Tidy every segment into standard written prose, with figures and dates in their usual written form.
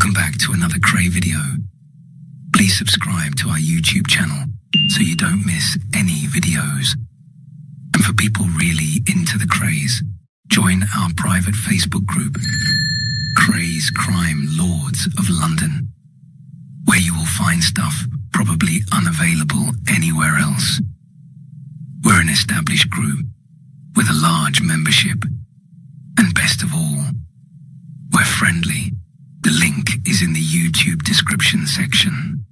Welcome back to another Kray video. Please subscribe to our YouTube channel so you don't miss any videos. And for people really into the Krays, join our private Facebook group, Krays Crime Lords of London, where you will find stuff probably unavailable anywhere else. We're an established group with a large membership, and best of all, we're friendly. The link is in the YouTube description section.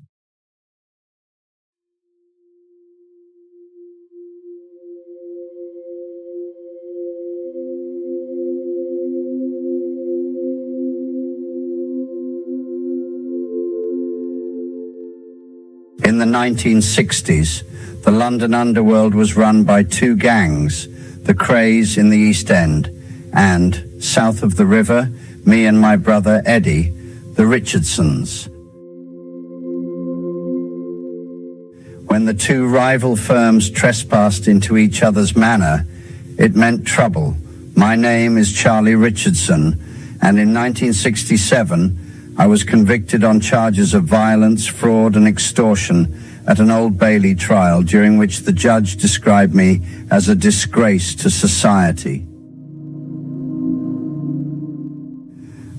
In the 1960s, the London underworld was run by two gangs, the Krays in the East End, and, south of the river, me and my brother Eddie, the Richardsons. When the two rival firms trespassed into each other's manor, it meant trouble. My name is Charlie Richardson, and in 1967, I was convicted on charges of violence, fraud, and extortion at an Old Bailey trial, during which the judge described me as a disgrace to society.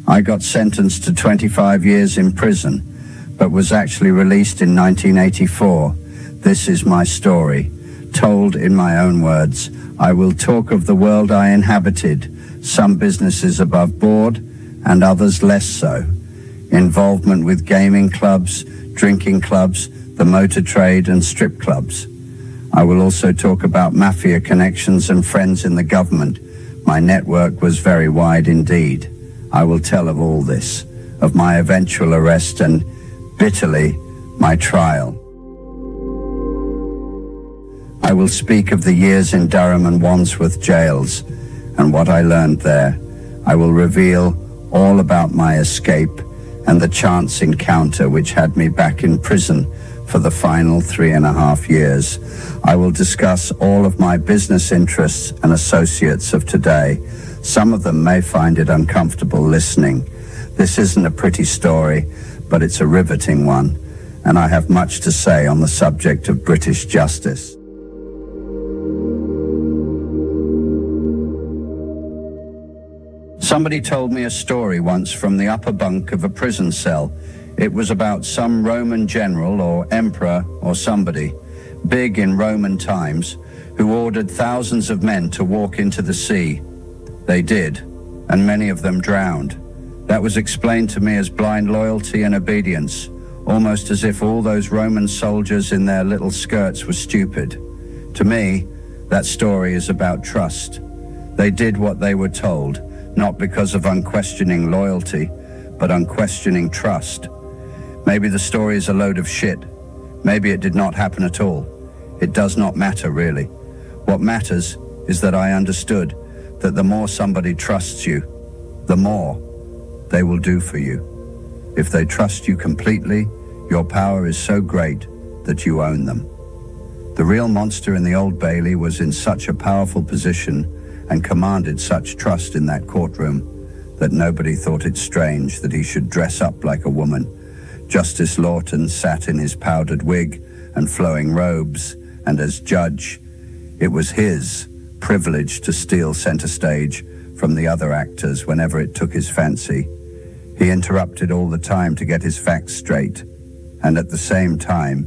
I got sentenced to 25 years in prison, but was actually released in 1984. This is my story, told in my own words. I will talk of the world I inhabited, some businesses above board and others less so. Involvement with gaming clubs, drinking clubs, the motor trade and strip clubs. I will also talk about mafia connections and friends in the government. My network was very wide indeed. I will tell of all this, of my eventual arrest and, bitterly, my trial. I will speak of the years in Durham and Wandsworth jails and what I learned there. I will reveal all about my escape and the chance encounter which had me back in prison for the final 3.5 years. I will discuss all of my business interests and associates of today. Some of them may find it uncomfortable listening. This isn't a pretty story, but it's a riveting one, and I have much to say on the subject of British justice. Somebody told me a story once from the upper bunk of a prison cell. It was about some Roman general or emperor or somebody, big in Roman times, who ordered thousands of men to walk into the sea. They did, and many of them drowned. That was explained to me as blind loyalty and obedience, almost as if all those Roman soldiers in their little skirts were stupid. To me, that story is about trust. They did what they were told, not because of unquestioning loyalty, but unquestioning trust. Maybe the story is a load of shit. Maybe it did not happen at all. It does not matter, really. What matters is that I understood that the more somebody trusts you, the more they will do for you. If they trust you completely, your power is so great that you own them. The real monster in the Old Bailey was in such a powerful position and commanded such trust in that courtroom that nobody thought it strange that he should dress up like a woman. Justice Lawton sat in his powdered wig and flowing robes, and as judge, it was his privilege to steal center stage from the other actors whenever it took his fancy. He interrupted all the time to get his facts straight, and at the same time,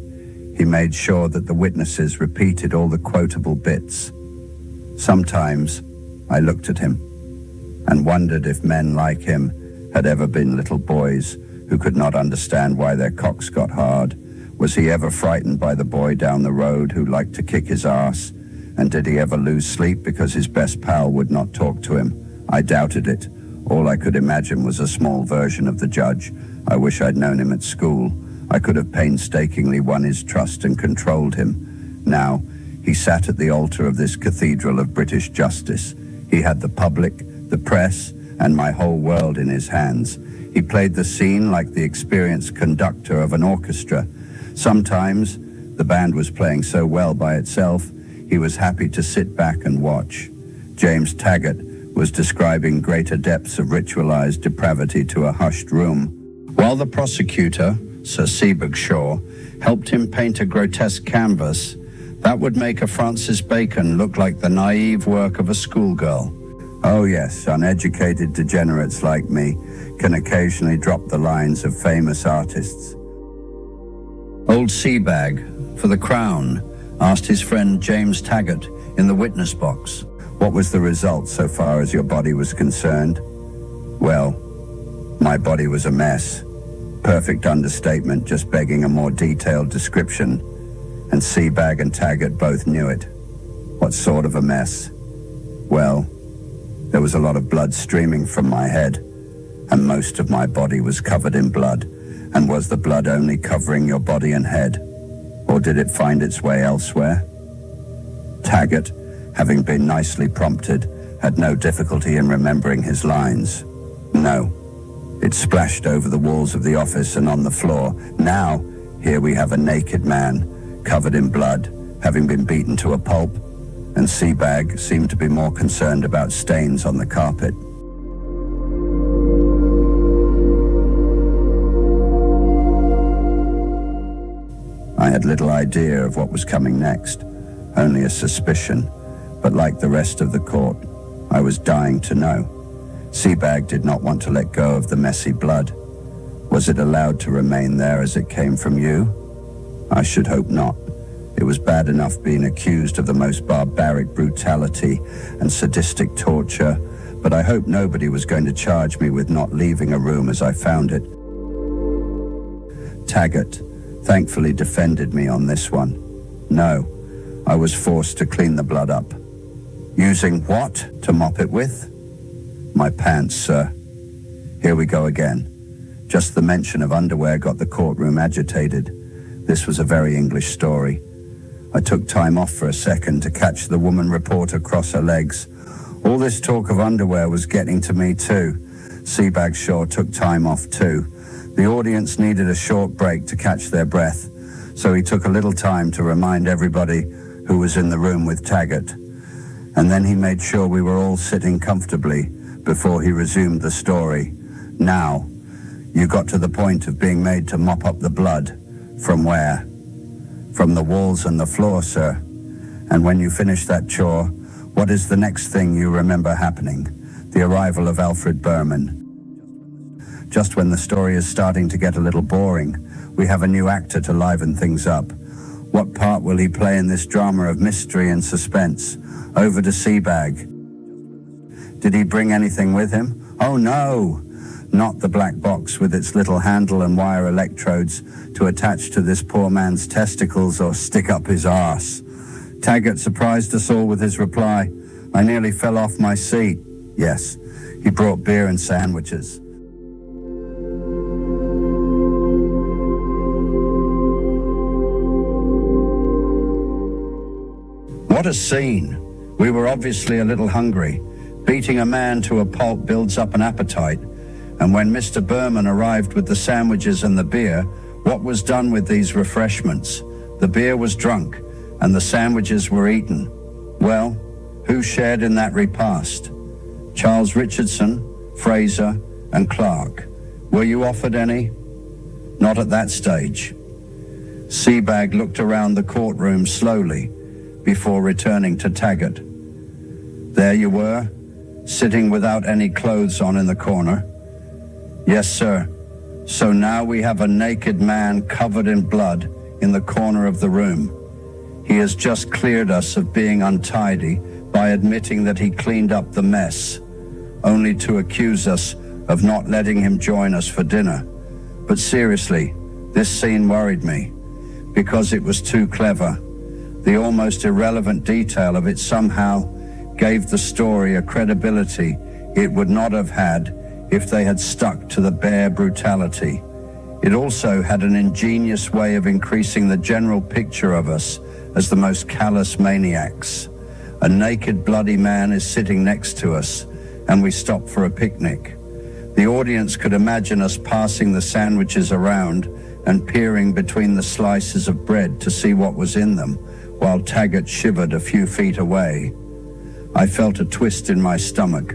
he made sure that the witnesses repeated all the quotable bits. Sometimes I looked at him and wondered if men like him had ever been little boys who could not understand why their cocks got hard. Was he ever frightened by the boy down the road who liked to kick his ass? And did he ever lose sleep because his best pal would not talk to him? I doubted it. All I could imagine was a small version of the judge. I wish I'd known him at school. I could have painstakingly won his trust and controlled him. Now, he sat at the altar of this cathedral of British justice. He had the public, the press, and my whole world in his hands. He played the scene like the experienced conductor of an orchestra. Sometimes, the band was playing so well by itself, he was happy to sit back and watch. James Taggart was describing greater depths of ritualized depravity to a hushed room, While the prosecutor, Sir Sebag Shaw, helped him paint a grotesque canvas, that would make a Francis Bacon look like the naive work of a schoolgirl. Oh yes, uneducated degenerates like me can occasionally drop the lines of famous artists. Old Sebag, for the Crown, asked his friend James Taggart in the witness box, what was the result so far as your body was concerned? Well, my body was a mess. Perfect understatement, just begging a more detailed description. And Sebag and Taggart both knew it. What sort of a mess? Well, there was a lot of blood streaming from my head, and most of my body was covered in blood. And was the blood only covering your body and head? Or did it find its way elsewhere? Taggart, having been nicely prompted, had no difficulty in remembering his lines. No. It splashed over the walls of the office and on the floor. Now, here we have a naked man, covered in blood, having been beaten to a pulp, and Sebag seemed to be more concerned about stains on the carpet. I had little idea of what was coming next, only a suspicion, but like the rest of the court, I was dying to know. Sebag did not want to let go of the messy blood. Was it allowed to remain there as it came from you? I should hope not. It was bad enough being accused of the most barbaric brutality and sadistic torture, but I hope nobody was going to charge me with not leaving a room as I found it. Taggart thankfully defended me on this one. No, I was forced to clean the blood up. Using what to mop it with? My pants, sir. Here we go again. Just the mention of underwear got the courtroom agitated. This was a very English story. I took time off for a second to catch the woman reporter cross her legs. All this talk of underwear was getting to me too. Sebag Shaw took time off too. The audience needed a short break to catch their breath, so he took a little time to remind everybody who was in the room with Taggart. And then he made sure we were all sitting comfortably before he resumed the story. Now, you got to the point of being made to mop up the blood. From where? From the walls and the floor, sir. And when you finish that chore, what is the next thing you remember happening? The arrival of Alfred Berman. Just when the story is starting to get a little boring, we have a new actor to liven things up. What part will he play in this drama of mystery and suspense? Over to Sebag. Did he bring anything with him? Oh no! Not the black box with its little handle and wire electrodes to attach to this poor man's testicles or stick up his arse. Taggart surprised us all with his reply. I nearly fell off my seat. Yes, he brought beer and sandwiches. What a scene! We were obviously a little hungry. Beating a man to a pulp builds up an appetite. And when Mr. Berman arrived with the sandwiches and the beer, what was done with these refreshments? The beer was drunk, and the sandwiches were eaten. Well, who shared in that repast? Charles Richardson, Fraser, and Clark. Were you offered any? Not at that stage. Sebag looked around the courtroom slowly before returning to Taggart. There you were, sitting without any clothes on in the corner. Yes, sir. So now we have a naked man covered in blood in the corner of the room. He has just cleared us of being untidy by admitting that he cleaned up the mess, only to accuse us of not letting him join us for dinner. But seriously, this scene worried me because it was too clever. The almost irrelevant detail of it somehow gave the story a credibility it would not have had if they had stuck to the bare brutality. It also had an ingenious way of increasing the general picture of us as the most callous maniacs. A naked, bloody man is sitting next to us, and we stop for a picnic. The audience could imagine us passing the sandwiches around and peering between the slices of bread to see what was in them, while Taggart shivered a few feet away. I felt a twist in my stomach,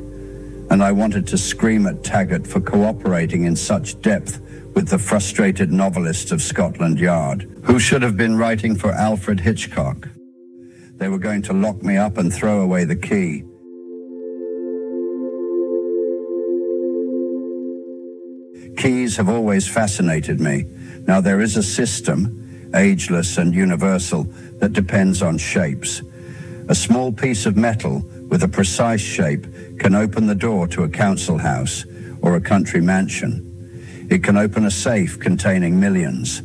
and I wanted to scream at Taggart for cooperating in such depth with the frustrated novelist of Scotland Yard, who should have been writing for Alfred Hitchcock. They were going to lock me up and throw away the key. Keys have always fascinated me. Now, there is a system, ageless and universal, that depends on shapes. A small piece of metal with a precise shape can open the door to a council house or a country mansion. It can open a safe containing millions,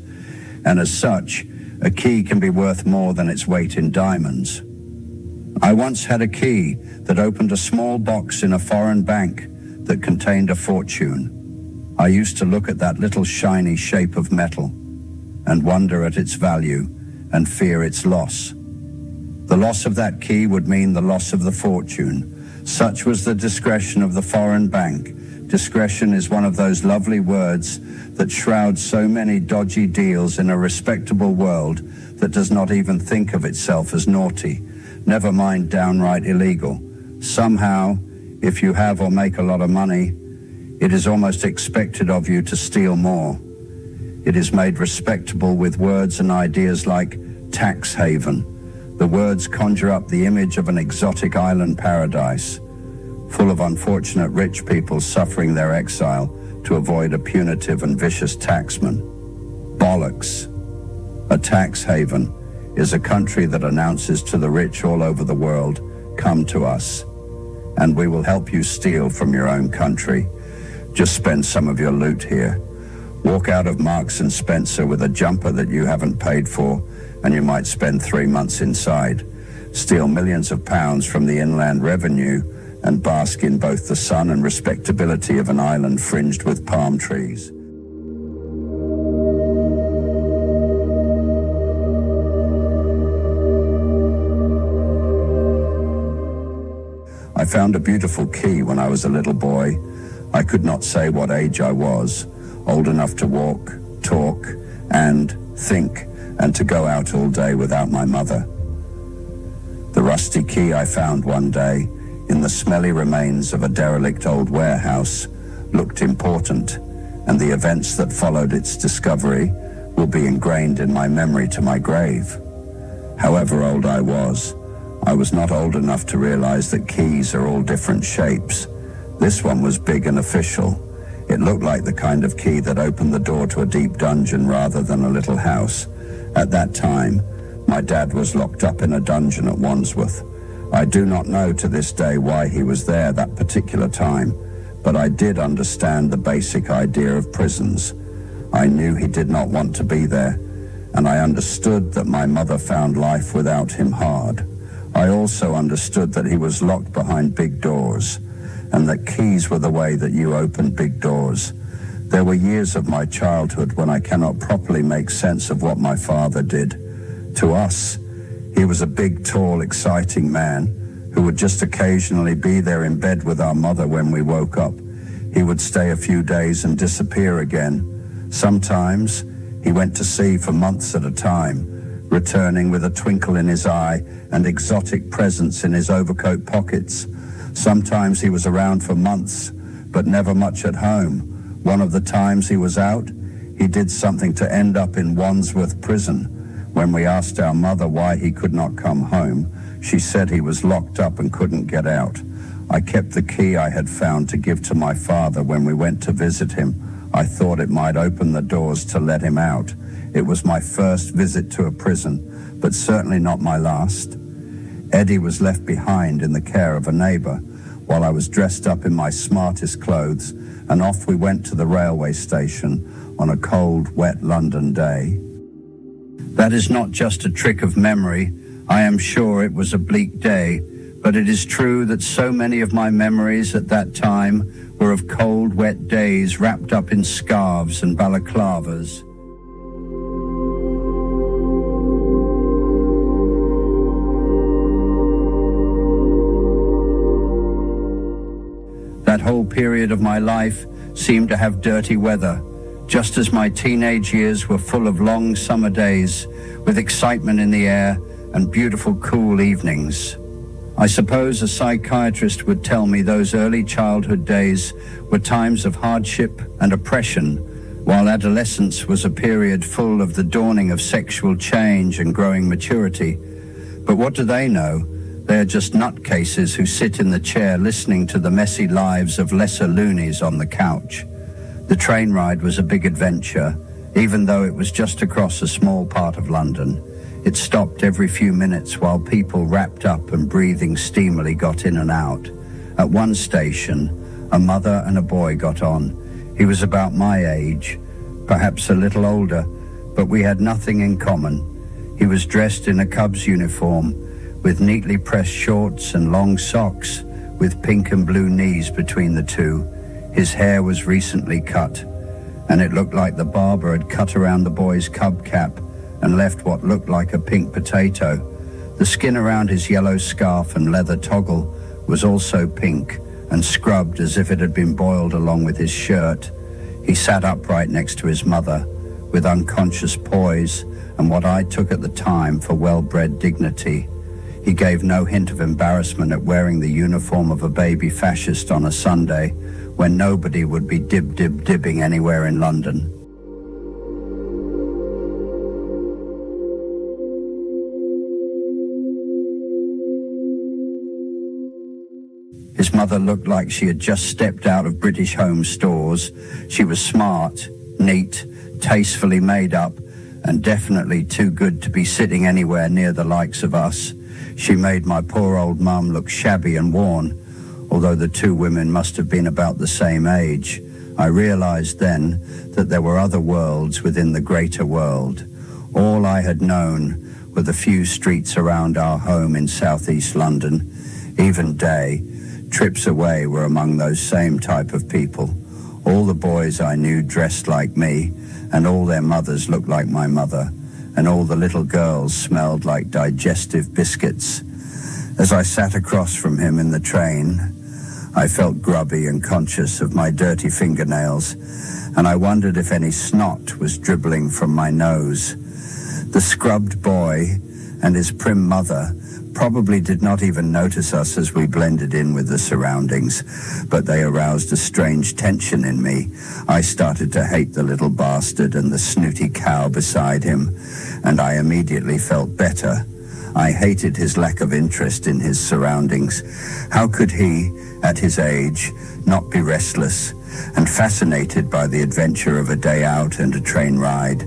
and as such, a key can be worth more than its weight in diamonds. I once had a key that opened a small box in a foreign bank that contained a fortune. I used to look at that little shiny shape of metal and wonder at its value and fear its loss. The loss of that key would mean the loss of the fortune. Such was the discretion of the foreign bank. Discretion is one of those lovely words that shrouds so many dodgy deals in a respectable world that does not even think of itself as naughty, never mind downright illegal. Somehow, if you have or make a lot of money, it is almost expected of you to steal more. It is made respectable with words and ideas like tax haven. The words conjure up the image of an exotic island paradise, full of unfortunate rich people suffering their exile to avoid a punitive and vicious taxman. Bollocks. A tax haven is a country that announces to the rich all over the world, come to us, and we will help you steal from your own country. Just spend some of your loot here. Walk out of Marks and Spencer with a jumper that you haven't paid for, and you might spend 3 months inside. Steal millions of pounds from the inland revenue and bask in both the sun and respectability of an island fringed with palm trees. I found a beautiful key when I was a little boy. I could not say what age I was, old enough to walk, talk, and think, and to go out all day without my mother. The rusty key I found one day in the smelly remains of a derelict old warehouse looked important, and the events that followed its discovery will be ingrained in my memory to my grave. However old I was not old enough to realize that keys are all different shapes. This one was big and official. It looked like the kind of key that opened the door to a deep dungeon rather than a little house. At that time, my dad was locked up in a dungeon at Wandsworth. I do not know to this day why he was there that particular time, but I did understand the basic idea of prisons. I knew he did not want to be there, and I understood that my mother found life without him hard. I also understood that he was locked behind big doors, and that keys were the way that you opened big doors. There were years of my childhood when I cannot properly make sense of what my father did. To us, he was a big, tall, exciting man who would just occasionally be there in bed with our mother when we woke up. He would stay a few days and disappear again. Sometimes he went to sea for months at a time, returning with a twinkle in his eye and exotic presents in his overcoat pockets. Sometimes he was around for months, but never much at home. One of the times he was out, he did something to end up in Wandsworth prison. When we asked our mother why he could not come home, she said he was locked up and couldn't get out. I kept the key I had found to give to my father when we went to visit him. I thought it might open the doors to let him out. It was my first visit to a prison, but certainly not my last. Eddie was left behind in the care of a neighbor while I was dressed up in my smartest clothes, and off we went to the railway station on a cold, wet London day. That is not just a trick of memory. I am sure it was a bleak day, but it is true that so many of my memories at that time were of cold, wet days wrapped up in scarves and balaclavas. That whole period of my life seemed to have dirty weather, just as my teenage years were full of long summer days with excitement in the air and beautiful cool evenings. I suppose a psychiatrist would tell me those early childhood days were times of hardship and oppression, while adolescence was a period full of the dawning of sexual change and growing maturity. But what do they know? They are just nutcases who sit in the chair listening to the messy lives of lesser loonies on the couch. The train ride was a big adventure, even though it was just across a small part of London. It stopped every few minutes while people wrapped up and breathing steamily got in and out. At one station, a mother and a boy got on. He was about my age, perhaps a little older, but we had nothing in common. He was dressed in a Cubs uniform, with neatly pressed shorts and long socks, with pink and blue knees between the two. His hair was recently cut, and it looked like the barber had cut around the boy's Cub cap and left what looked like a pink potato. The skin around his yellow scarf and leather toggle was also pink and scrubbed as if it had been boiled along with his shirt. He sat upright next to his mother with unconscious poise and what I took at the time for well-bred dignity. He gave no hint of embarrassment at wearing the uniform of a baby fascist on a Sunday when nobody would be dibbing anywhere in London. His mother looked like she had just stepped out of British Home Stores. She was smart, neat, tastefully made up, and definitely too good to be sitting anywhere near the likes of us. She made my poor old mum look shabby and worn, although the two women must have been about the same age. I realized then that there were other worlds within the greater world. All I had known were the few streets around our home in southeast London. Even day, trips away were among those same type of people. All the boys I knew dressed like me, and all their mothers looked like my mother, and all the little girls smelled like digestive biscuits. As I sat across from him in the train, I felt grubby and conscious of my dirty fingernails, and I wondered if any snot was dribbling from my nose. The scrubbed boy and his prim mother probably did not even notice us as we blended in with the surroundings, but they aroused a strange tension in me. I started to hate the little bastard and the snooty cow beside him, and I immediately felt better. I hated his lack of interest in his surroundings. How could he, at his age, not be restless and fascinated by the adventure of a day out and a train ride?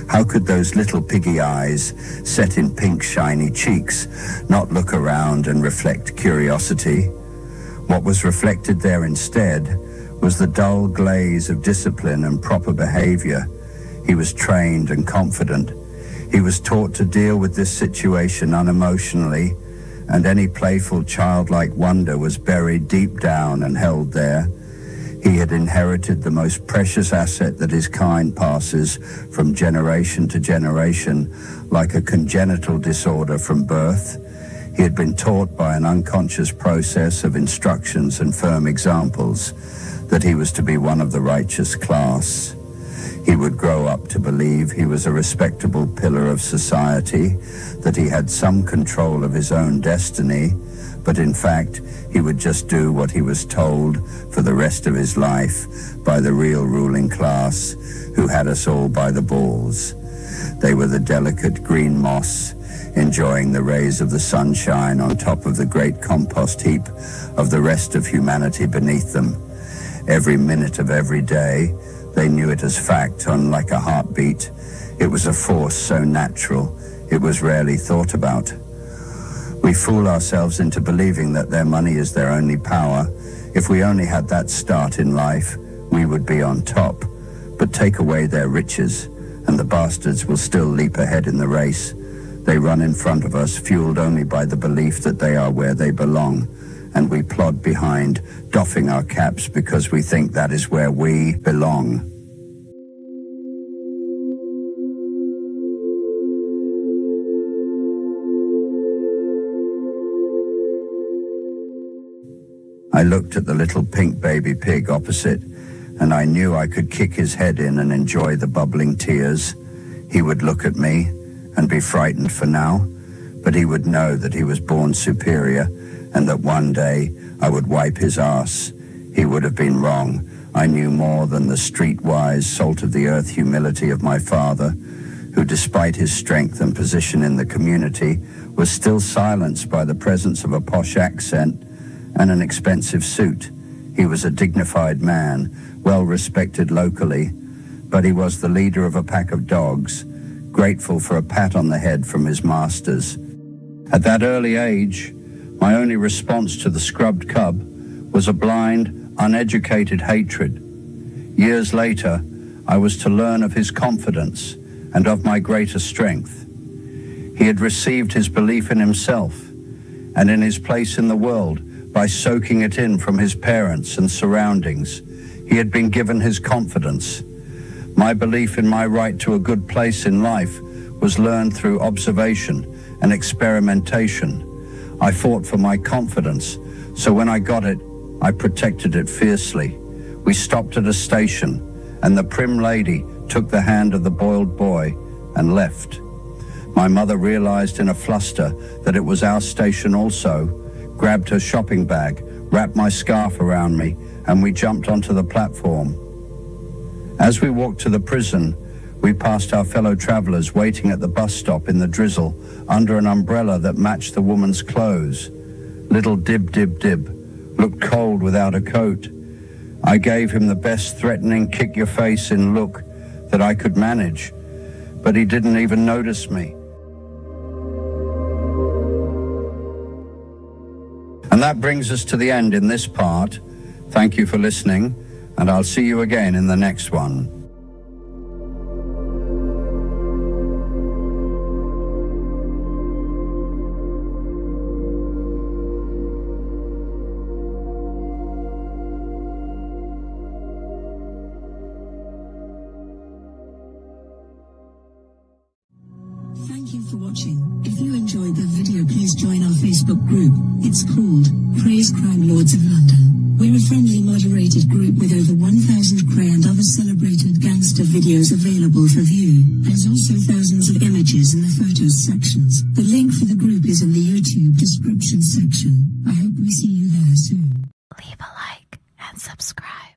How could those little piggy eyes, set in pink shiny cheeks, not look around and reflect curiosity? What was reflected there instead was the dull glaze of discipline and proper behavior. He was trained and confident. He was taught to deal with this situation unemotionally, and any playful childlike wonder was buried deep down and held there. He had inherited the most precious asset that his kind passes from generation to generation, like a congenital disorder from birth. He had been taught by an unconscious process of instructions and firm examples that he was to be one of the righteous class. He would grow up to believe he was a respectable pillar of society, that he had some control of his own destiny, but in fact, he would just do what he was told for the rest of his life by the real ruling class, who had us all by the balls. They were the delicate green moss, enjoying the rays of the sunshine on top of the great compost heap of the rest of humanity beneath them. Every minute of every day, they knew it as fact, unlike a heartbeat. It was a force so natural, it was rarely thought about. We fool ourselves into believing that their money is their only power. If we only had that start in life, we would be on top. But take away their riches, and the bastards will still leap ahead in the race. They run in front of us, fueled only by the belief that they are where they belong, and we plod behind, doffing our caps because we think that is where we belong. I looked at the little pink baby pig opposite, and I knew I could kick his head in and enjoy the bubbling tears. He would look at me and be frightened for now, but he would know that he was born superior and that one day I would wipe his ass. He would have been wrong. I knew more than the streetwise, salt-of-the-earth humility of my father, who, despite his strength and position in the community, was still silenced by the presence of a posh accent and an expensive suit. He was a dignified man, well respected locally, but he was the leader of a pack of dogs, grateful for a pat on the head from his masters. At that early age, my only response to the scrubbed cub was a blind, uneducated hatred. Years later, I was to learn of his confidence and of my greater strength. He had received his belief in himself and in his place in the world by soaking it in from his parents and surroundings. He had been given his confidence. My belief in my right to a good place in life was learned through observation and experimentation. I fought for my confidence, so when I got it, I protected it fiercely. We stopped at a station, and the prim lady took the hand of the boiled boy and left. My mother realized in a fluster that it was our station also, grabbed her shopping bag, wrapped my scarf around me, and we jumped onto the platform. As we walked to the prison, we passed our fellow travelers waiting at the bus stop in the drizzle under an umbrella that matched the woman's clothes. Little Dib Dib Dib looked cold without a coat. I gave him the best threatening kick-your-face-in look that I could manage, but he didn't even notice me. And that brings us to the end in this part. Thank you for listening, and I'll see you again in the next one. Thank you for watching. If you enjoyed the video, please join our Facebook group. It's called Krays Crime Lords of London. We're a friendly, moderated group with over 1,000 Kray and other celebrated gangster videos available for view. There's also thousands of images in the photos sections. The link for the group is in the YouTube description section. I hope we see you there soon. Leave a like and subscribe.